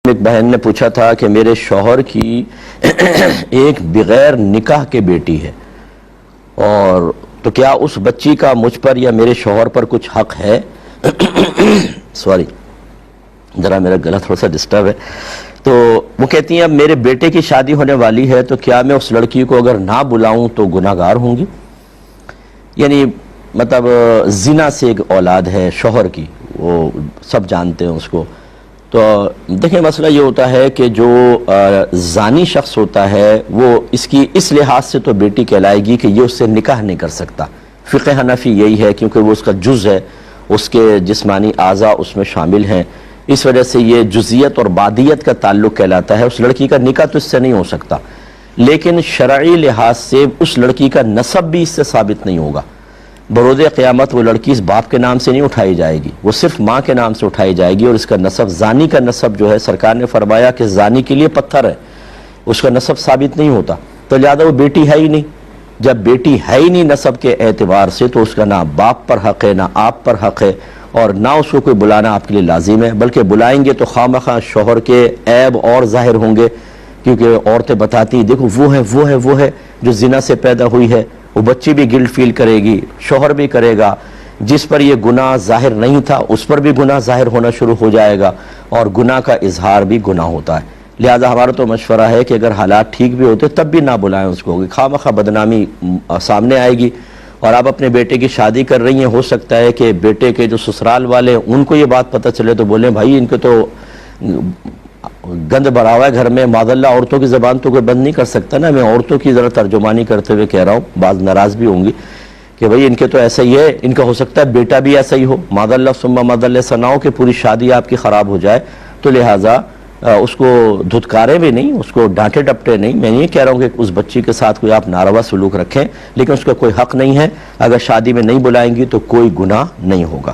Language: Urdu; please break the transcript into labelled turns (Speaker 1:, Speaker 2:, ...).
Speaker 1: ایک بہن نے پوچھا تھا کہ میرے شوہر کی ایک بغیر نکاح کے بیٹی ہے، اور تو کیا اس بچی کا مجھ پر یا میرے شوہر پر کچھ حق ہے؟ سوری، ذرا میرا گلا تھوڑا سا ڈسٹرب ہے۔ تو وہ کہتی ہیں اب میرے بیٹے کی شادی ہونے والی ہے، تو کیا میں اس لڑکی کو اگر نہ بلاؤں تو گناہ گار ہوں گی؟ یعنی مطلب زنا سے ایک اولاد ہے شوہر کی، وہ سب جانتے ہیں اس کو۔ تو دیکھیں مسئلہ یہ ہوتا ہے کہ جو زانی شخص ہوتا ہے وہ اس لحاظ سے تو بیٹی کہلائے گی کہ یہ اس سے نکاح نہیں کر سکتا۔ فقہ حنفی یہی ہے، کیونکہ وہ اس کا جز ہے، اس کے جسمانی اعضاء اس میں شامل ہیں، اس وجہ سے یہ جزیت اور بادیت کا تعلق کہلاتا ہے۔ اس لڑکی کا نکاح تو اس سے نہیں ہو سکتا، لیکن شرعی لحاظ سے اس لڑکی کا نسب بھی اس سے ثابت نہیں ہوگا۔ بروز قیامت وہ لڑکی اس باپ کے نام سے نہیں اٹھائی جائے گی، وہ صرف ماں کے نام سے اٹھائی جائے گی، اور اس کا نسب، زانی کا نسب جو ہے، سرکار نے فرمایا کہ زانی کے لیے پتھر ہے، اس کا نسب ثابت نہیں ہوتا، تو لہذا وہ بیٹی ہے ہی نہیں۔ جب بیٹی ہے ہی نہیں نسب کے اعتبار سے، تو اس کا نہ باپ پر حق ہے، نہ آپ پر حق ہے، اور نہ اس کو کوئی بلانا آپ کے لیے لازم ہے، بلکہ بلائیں گے تو خواہ شوہر کے عیب اور ظاہر ہوں گے، کیونکہ عورتیں بتاتی دیکھو وہ ہے جو زنا سے پیدا ہوئی ہے، وہ بچی بھی گلٹ فیل کرے گی، شوہر بھی کرے گا، جس پر یہ گناہ ظاہر نہیں تھا اس پر بھی گناہ ظاہر ہونا شروع ہو جائے گا، اور گناہ کا اظہار بھی گناہ ہوتا ہے۔ لہذا ہمارا تو مشورہ ہے کہ اگر حالات ٹھیک بھی ہوتے تب بھی نہ بلائیں اس کو، خواہ بدنامی سامنے آئے گی۔ اور آپ اپنے بیٹے کی شادی کر رہی ہیں، ہو سکتا ہے کہ بیٹے کے جو سسرال والے ان کو یہ بات پتہ چلے تو بولیں بھائی ان کو تو گند بھرا ہوا ہے گھر میں، معاذ اللہ عورتوں کی زبان تو کوئی بند نہیں کر سکتا نا۔ میں عورتوں کی ذرا ترجمانی کرتے ہوئے کہہ رہا ہوں، بعض ناراض بھی ہوں گی کہ بھئی ان کے تو ایسا ہی ہے، ان کا ہو سکتا ہے بیٹا بھی ایسا ہی ہو، معاذ اللہ ثم معاذ اللہ، ایسا نہ ہو کہ پوری شادی آپ کی خراب ہو جائے۔ تو لہٰذا اس کو دھتکارے بھی نہیں، اس کو ڈانٹے ڈپٹے نہیں۔ میں نہیں کہہ رہا ہوں کہ اس بچی کے ساتھ کوئی آپ ناروا سلوک رکھیں، لیکن اس کا کوئی حق نہیں ہے۔ اگر شادی میں نہیں بلائیں گی تو کوئی گناہ نہیں ہوگا۔